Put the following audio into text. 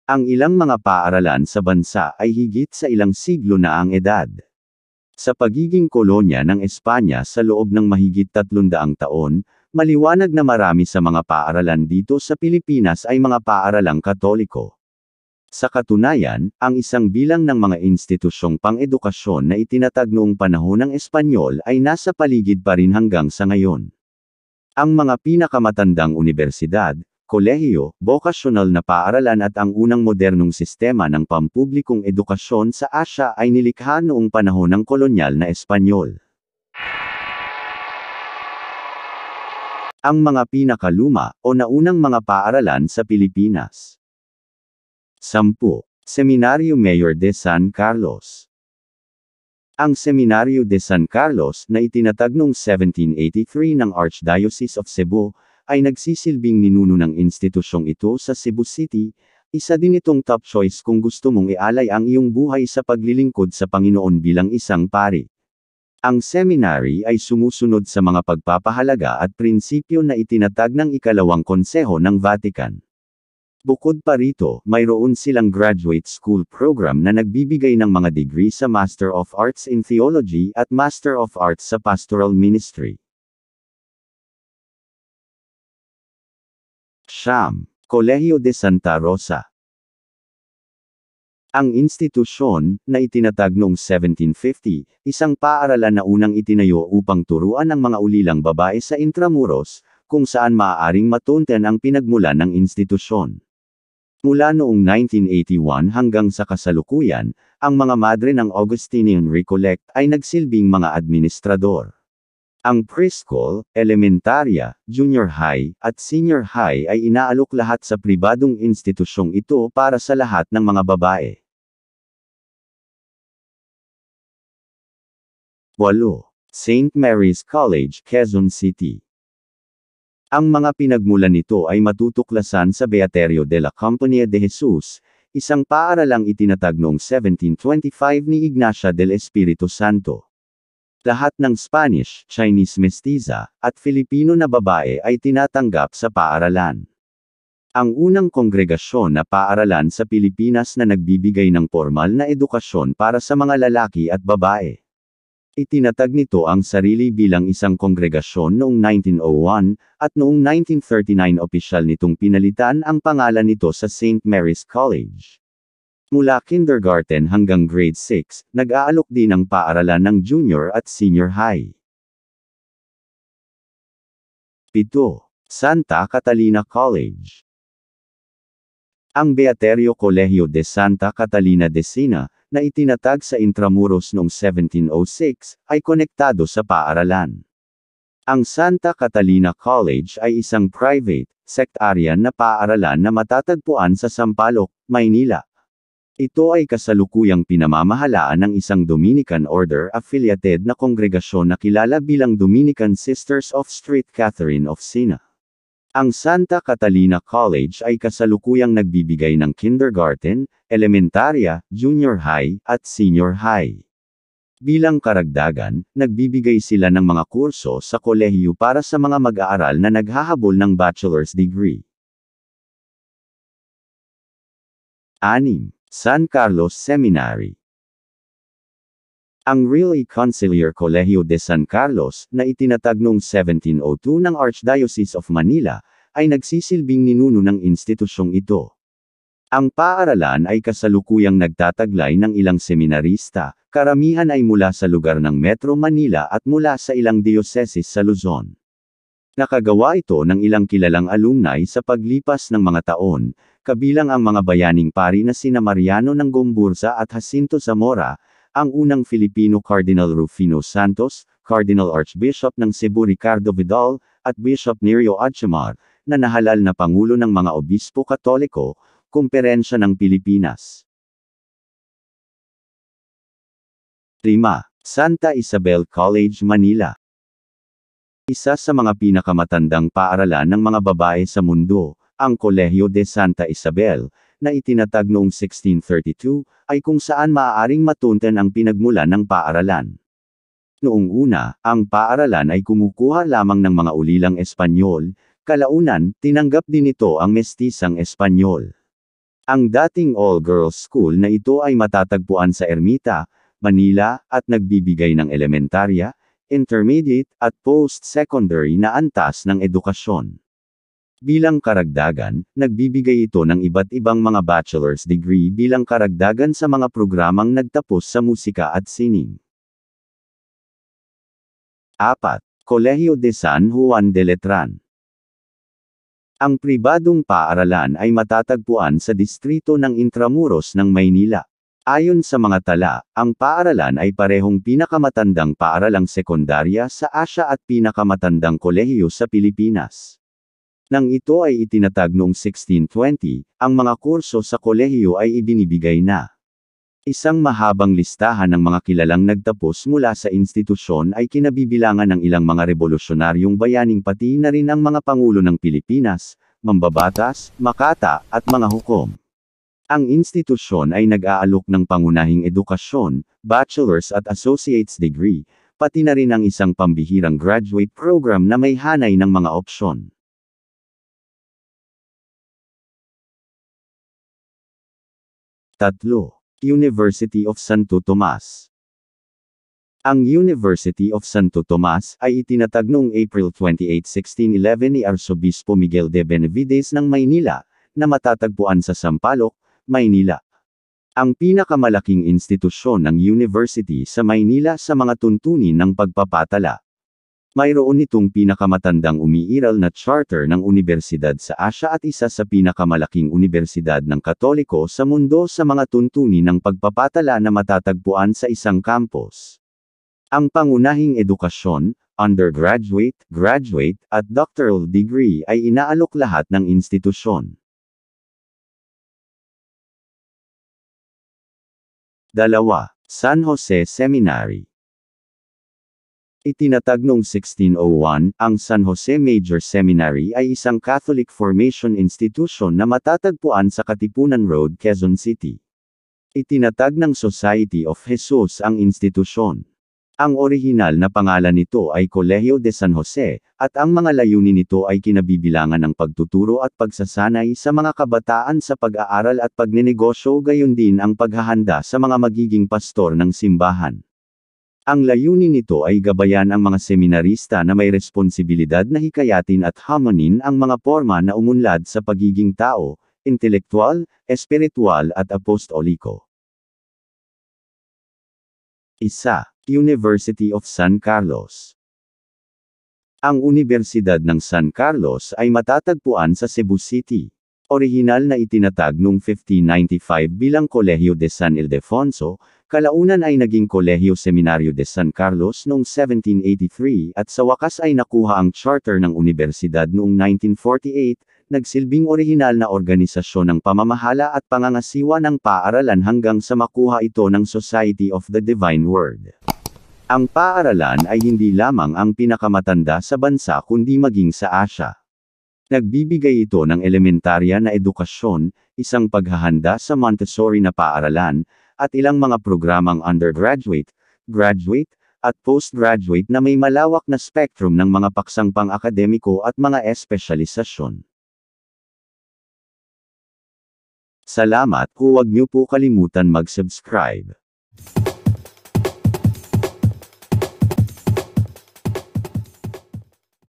Ang ilang mga paaralan sa bansa ay higit sa ilang siglo na ang edad. Sa pagiging kolonya ng Espanya sa loob ng mahigit 300 taon, maliwanag na marami sa mga paaralan dito sa Pilipinas ay mga paaralang Katoliko. Sa katunayan, ang isang bilang ng mga institusyong pang-edukasyon na itinatag noong panahon ng Espanyol ay nasa paligid pa rin hanggang sa ngayon. Ang mga pinakamatandang unibersidad, kolehiyo, bokasyonal na paaralan at ang unang modernong sistema ng pampublikong edukasyon sa Asya ay nilikha noong panahon ng kolonyal na Espanyol. Ang mga pinakaluma o naunang mga paaralan sa Pilipinas. 10. Seminario Mayor de San Carlos. Ang Seminario de San Carlos na itinatag noong 1783 ng Archdiocese of Cebu, ay nagsisilbing ninuno ng institusyong ito sa Cebu City. Isa din itong top choice kung gusto mong ialay ang iyong buhay sa paglilingkod sa Panginoon bilang isang pari. Ang seminary ay sumusunod sa mga pagpapahalaga at prinsipyo na itinatag ng ikalawang konseho ng Vatican. Bukod pa rito, mayroon silang graduate school program na nagbibigay ng mga degree sa Master of Arts in Theology at Master of Arts sa Pastoral Ministry. Siyam. Colegio de Santa Rosa. Ang institusyon, na itinatag noong 1750, isang paaralan na unang itinayo upang turuan ang mga ulilang babae sa Intramuros, kung saan maaaring matunten ang pinagmulan ng institusyon. Mula noong 1981 hanggang sa kasalukuyan, ang mga madre ng Augustinian Recollect ay nagsilbing mga administrador. Ang preschool, elementarya, junior high, at senior high ay inaalok lahat sa pribadong institusyong ito para sa lahat ng mga babae. 8. St. Mary's College, Quezon City. Ang mga pinagmulan nito ay matutuklasan sa Beaterio de la Compañía de Jesus, isang paaralang itinatag noong 1725 ni Ignacia del Espiritu Santo. Lahat ng Spanish, Chinese mestiza, at Filipino na babae ay tinatanggap sa paaralan. Ang unang kongregasyon na paaralan sa Pilipinas na nagbibigay ng formal na edukasyon para sa mga lalaki at babae. Itinatag nito ang sarili bilang isang kongregasyon noong 1901, at noong 1939 opisyal nitong pinalitan ang pangalan nito sa St. Mary's College. Mula kindergarten hanggang grade 6, nag-aalok din ang paaralan ng junior at senior high. 7. Santa Catalina College. Ang Beaterio Colegio de Santa Catalina de Sina, na itinatag sa Intramuros noong 1706, ay konektado sa paaralan. Ang Santa Catalina College ay isang private, sectarian na paaralan na matatagpuan sa Sampaloc, Maynila. Ito ay kasalukuyang pinamamahalaan ng isang Dominican Order affiliated na kongregasyon na kilala bilang Dominican Sisters of St. Catherine of Siena. Ang Santa Catalina College ay kasalukuyang nagbibigay ng kindergarten, elementarya, junior high, at senior high. Bilang karagdagan, nagbibigay sila ng mga kurso sa kolehiyo para sa mga mag-aaral na naghahabol ng bachelor's degree. 6. San Carlos Seminary. Ang Really Conciliar Colegio de San Carlos, na itinatag noong 1702 ng Archdiocese of Manila, ay nagsisilbing ninuno ng institusyong ito. Ang paaralan ay kasalukuyang nagtataglay ng ilang seminarista, karamihan ay mula sa lugar ng Metro Manila at mula sa ilang dioceses sa Luzon. Nakagawa ito ng ilang kilalang alumni sa paglipas ng mga taon, kabilang ang mga bayaning pari na sina Mariano ng Gomburza at Jacinto Zamora, ang unang Filipino Cardinal Rufino Santos, Cardinal Archbishop ng Cebu Ricardo Vidal, at Bishop Nerio Adjamar, na nahalal na Pangulo ng mga Obispo Katoliko, Kumperensya ng Pilipinas. 5. Santa Isabel College, Manila. Isa sa mga pinakamatandang paaralan ng mga babae sa mundo, ang Colegio de Santa Isabel, na itinatag noong 1632, ay kung saan maaaring matunten ang pinagmulan ng paaralan. Noong una, ang paaralan ay kumukuha lamang ng mga ulilang Espanyol, kalaunan, tinanggap din ito ang mestisang Espanyol. Ang dating all-girls school na ito ay matatagpuan sa Ermita, Manila, at nagbibigay ng elementarya, intermediate, at post-secondary na antas ng edukasyon. Bilang karagdagan, nagbibigay ito ng iba't ibang mga bachelor's degree bilang karagdagan sa mga programang nagtapos sa musika at sining. 4. Colegio de San Juan de Letran. Ang pribadong paaralan ay matatagpuan sa distrito ng Intramuros ng Maynila. Ayon sa mga tala, ang paaralan ay parehong pinakamatandang paaralang sekundarya sa Asya at pinakamatandang kolehiyo sa Pilipinas. Nang ito ay itinatag noong 1620, ang mga kurso sa kolehiyo ay ibinibigay na. Isang mahabang listahan ng mga kilalang nagtapos mula sa institusyon ay kinabibilangan ng ilang mga revolusyonaryong bayaning pati na rin ang mga pangulo ng Pilipinas, mambabatas, makata, at mga hukom. Ang institusyon ay nag-aalok ng pangunahing edukasyon, bachelor's at associate's degree, pati na rin ang isang pambihirang graduate program na may hanay ng mga opsyon. 3. University of Santo Tomas. Ang University of Santo Tomas ay itinatag noong April 28, 1611 ni Arsobispo Miguel de Benavides ng Maynila, na matatagpuan sa Sampaloc, Maynila. Ang pinakamalaking institusyon ng university sa Maynila sa mga tuntunin ng pagpapatala. Mayroon itong pinakamatandang umiiral na charter ng universidad sa Asya at isa sa pinakamalaking universidad ng Katoliko sa mundo sa mga tuntunin ng pagpapatala na matatagpuan sa isang campus. Ang pangunahing edukasyon, undergraduate, graduate, at doctoral degree ay inaalok lahat ng institusyon. 2. San Jose Seminary. Itinatag noong 1601, ang San Jose Major Seminary ay isang Catholic formation institution na matatagpuan sa Katipunan Road, Quezon City. Itinatag ng Society of Jesus ang institusyon. Ang orihinal na pangalan nito ay Colegio de San Jose, at ang mga layunin nito ay kinabibilangan ng pagtuturo at pagsasanay sa mga kabataan sa pag-aaral at pagnenegosyo, gayon din ang paghahanda sa mga magiging pastor ng simbahan. Ang layunin nito ay gabayan ang mga seminarista na may responsibilidad na hikayatin at hamonin ang mga porma na umunlad sa pagiging tao, intelektual, espiritual at apostoliko. 1. University of San Carlos. Ang Universidad ng San Carlos ay matatagpuan sa Cebu City. Orihinal na itinatag noong 1595 bilang Colegio de San Ildefonso, kalaunan ay naging Colegio Seminario de San Carlos noong 1783 at sa wakas ay nakuha ang charter ng universidad noong 1948, nagsilbing orihinal na organisasyon ng pamamahala at pangangasiwa ng paaralan hanggang sa makuha ito ng Society of the Divine Word. Ang paaralan ay hindi lamang ang pinakamatanda sa bansa kundi maging sa Asya. Nagbibigay ito ng elementarya na edukasyon, isang paghahanda sa Montessori na paaralan, at ilang mga programang undergraduate, graduate, at postgraduate na may malawak na spectrum ng mga paksang pang-akademiko at mga espesyalisasyon. Salamat, huwag niyo po kalimutan mag-subscribe.